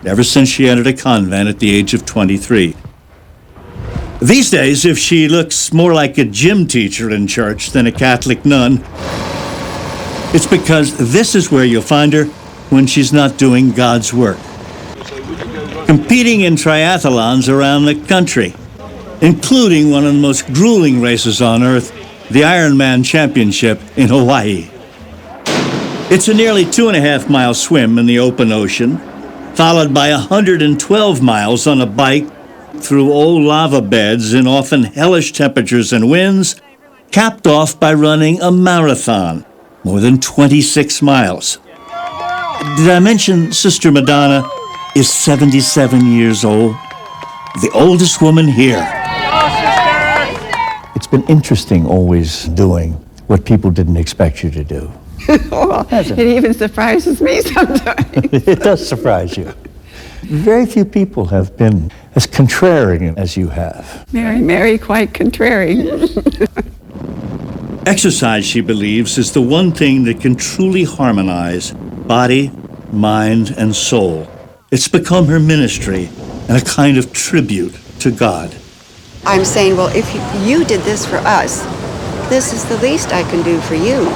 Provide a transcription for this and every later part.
ever since she entered a convent at the age of 23. These days, if she looks more like a gym teacher in church than a Catholic nun, it's because this is where you'll find her when she's not doing God's work. Competing in triathlons around the country, including one of the most grueling races on earth, the Ironman Championship in Hawaii. It's a nearly 2.5-mile swim in the open ocean, followed by 112 miles on a bike through old lava beds in often hellish temperatures and winds, capped off by running a marathon, more than 26 miles. Did I mention Sister Madonna is 77 years old? The oldest woman here. It's been interesting always doing what people didn't expect you to do. Well, it even surprises me sometimes. It does surprise you. Very few people have been as contrarian as you have. Mary, quite contrary. Exercise, she believes, is the one thing that can truly harmonize body, mind, and soul. It's become her ministry and a kind of tribute to God. I'm saying, well, if you did this for us, this is the least I can do for you.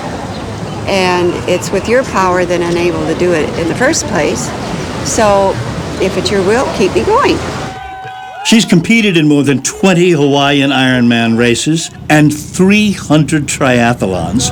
And it's with your power that I'm able to do it in the first place. So if it's your will, keep me going. She's competed in more than 20 Hawaiian Ironman races and 300 triathlons.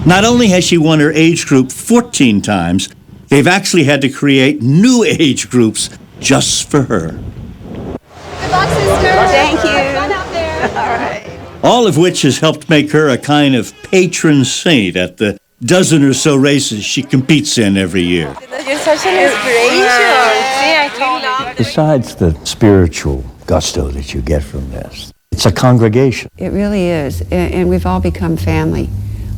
Not only has she won her age group 14 times, they've actually had to create new age groups just for her. Good luck, sister. Thank you. Run out there. All right. All of which has helped make her a kind of patron saint at the dozen or so races she competes in every year. You're such an inspiration. Besides the spiritual gusto that you get from this, it's a congregation. It really is, and we've all become family,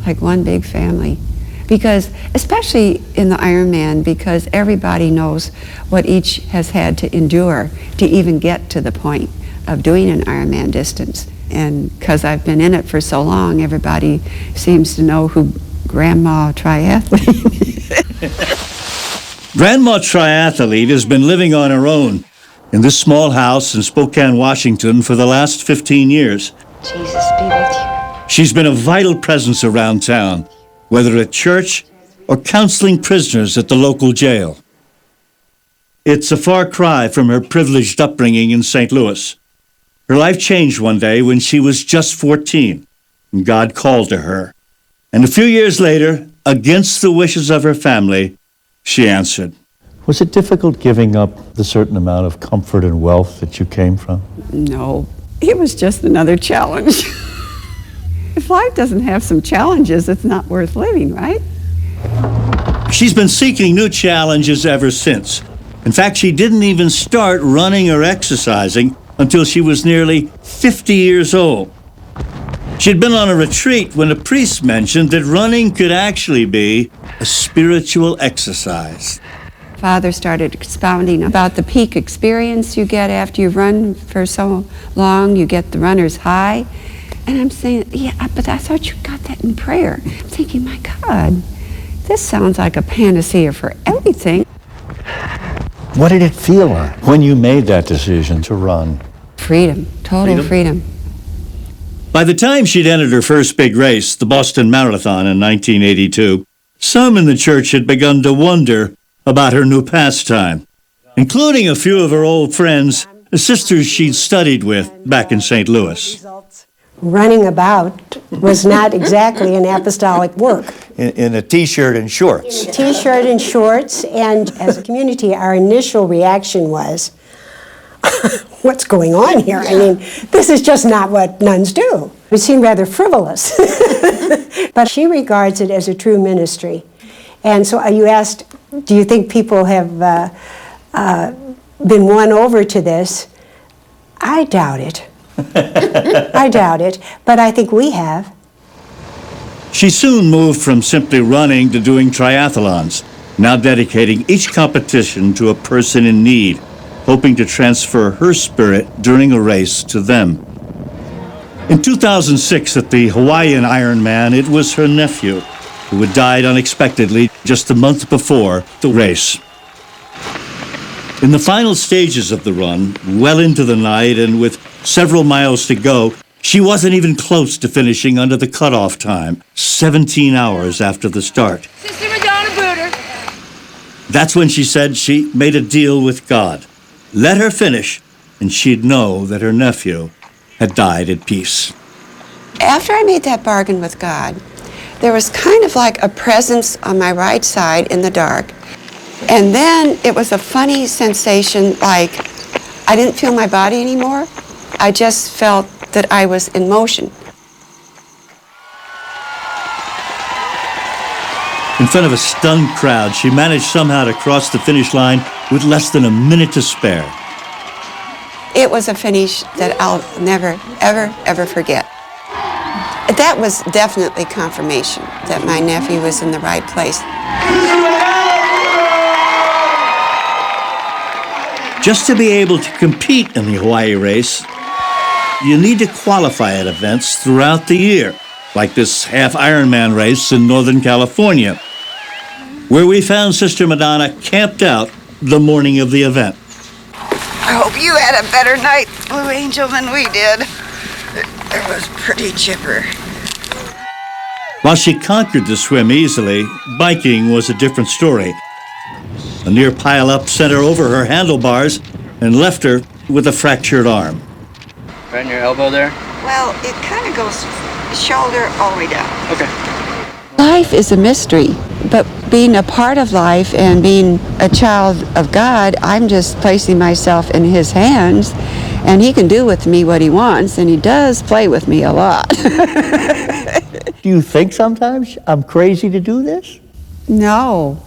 like one big family. Because, especially in the Ironman, because everybody knows what each has had to endure to even get to the point of doing an Ironman distance. And because I've been in it for so long, everybody seems to know who Grandma Triathlete. Grandma Triathlete has been living on her own in this small house in Spokane, Washington for the last 15 years. Jesus be with you. She's been a vital presence around town, whether at church or counseling prisoners at the local jail. It's a far cry from her privileged upbringing in St. Louis. Her life changed one day when she was just 14, and God called to her. And a few years later, against the wishes of her family, she answered. Was it difficult giving up the certain amount of comfort and wealth that you came from? No, it was just another challenge. If life doesn't have some challenges, it's not worth living, right? She's been seeking new challenges ever since. In fact, she didn't even start running or exercising until she was nearly 50 years old. She'd been on a retreat when a priest mentioned that running could actually be a spiritual exercise. Father started expounding about the peak experience you get after you run for so long. You get the runner's high. And I'm saying, yeah, but I thought you got that in prayer. I'm thinking, my God, this sounds like a panacea for everything. What did it feel like when you made that decision to run? Freedom, total freedom. By the time she'd entered her first big race, the Boston Marathon in 1982, some in the church had begun to wonder about her new pastime, including a few of her old friends, the sisters she'd studied with back in St. Louis. Running about was not exactly an apostolic work. In a T-shirt and shorts. T-shirt and shorts, and as a community, our initial reaction was, what's going on here? I mean, this is just not what nuns do. It seemed rather frivolous. But she regards it as a true ministry. And so you asked, do you think people have been won over to this? I doubt it. I doubt it, but I think we have. She soon moved from simply running to doing triathlons, now dedicating each competition to a person in need, hoping to transfer her spirit during a race to them. In 2006 at the Hawaiian Ironman, it was her nephew who had died unexpectedly just a month before the race. In the final stages of the run, well into the night and with several miles to go, she wasn't even close to finishing under the cutoff time, 17 hours after the start. Sister Madonna Booter. That's when she said she made a deal with God. Let her finish, and she'd know that her nephew had died at peace. After I made that bargain with God, there was kind of like a presence on my right side in the dark. And then it was a funny sensation, like I didn't feel my body anymore. I just felt that I was in motion. In front of a stunned crowd, she managed somehow to cross the finish line with less than a minute to spare. It was a finish that I'll never, ever, ever forget. That was definitely confirmation that my nephew was in the right place. Just to be able to compete in the Hawaii race, you need to qualify at events throughout the year, like this half Ironman race in Northern California, where we found Sister Madonna camped out the morning of the event. I hope you had a better night, Blue Angel, than we did. It was pretty chipper. While she conquered the swim easily, biking was a different story. A near pile-up sent her over her handlebars and left her with a fractured arm. Right in your elbow there? Well, it kind of goes shoulder all the way down. Okay. Life is a mystery, but being a part of life and being a child of God, I'm just placing myself in His hands, and He can do with me what He wants, and He does play with me a lot. Do you think sometimes I'm crazy to do this? No.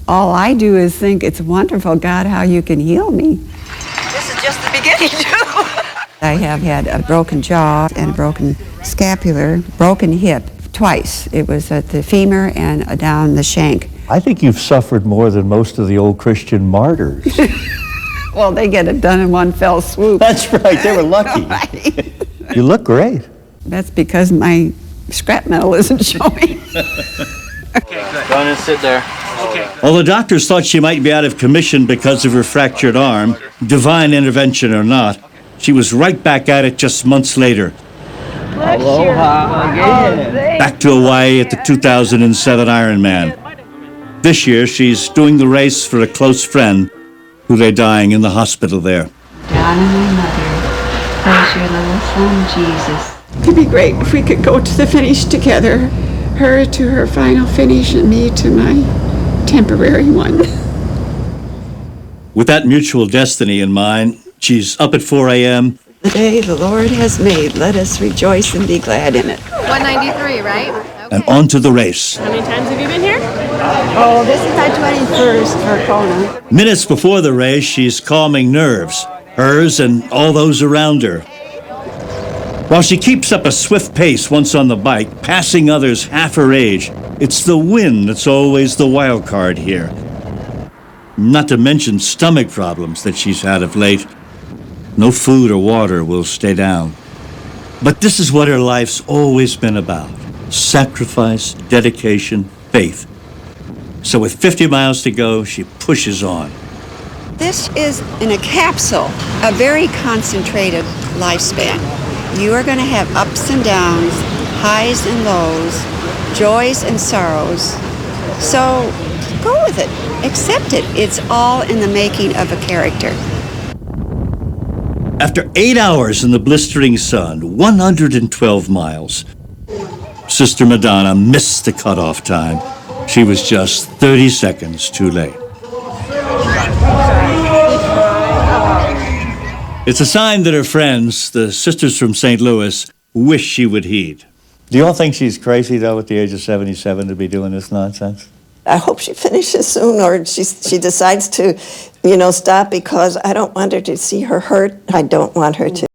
All I do is think it's wonderful, God, how you can heal me. This is just the beginning, too. I have had a broken jaw and a broken scapular, broken hip twice. It was at the femur and down the shank. I think you've suffered more than most of the old Christian martyrs. Well, they get it done in one fell swoop. That's right, they were lucky. Right. You look great. That's because my scrap metal isn't showing. Go on and sit there. Although doctors thought she might be out of commission because of her fractured arm, divine intervention or not, she was right back at it just months later. Aloha again. Back to Hawaii at the 2007 Ironman. This year, she's doing the race for a close friend who lay dying in the hospital there. God and my mother, praise your little son, Jesus. It'd be great if we could go to the finish together. Her to her final finish and me to my temporary one. With that mutual destiny in mind, she's up at 4 a.m. The day the Lord has made, let us rejoice and be glad in it. 193, right? Okay. and on to the race. How many times have you been here? Oh, this is my 21st for Kona. Minutes before the race, she's calming nerves, hers and all those around her. While she keeps up a swift pace once on the bike, passing others half her age, it's the wind that's always the wild card here. Not to mention stomach problems that she's had of late. No food or water will stay down. But this is what her life's always been about. Sacrifice, dedication, faith. So with 50 miles to go, she pushes on. This is in a capsule, a very concentrated lifespan. You are going to have ups and downs, highs and lows, joys and sorrows. So go with it, accept it. It's all in the making of a character. After 8 hours in the blistering sun, 112 miles, Sister Madonna missed the cutoff time. She was just 30 seconds too late. It's a sign that her friends, the sisters from St. Louis, wish she would heed. Do you all think she's crazy, though, at the age of 77 to be doing this nonsense? I hope she finishes soon, or she decides to, stop, because I don't want her to see her hurt. I don't want her to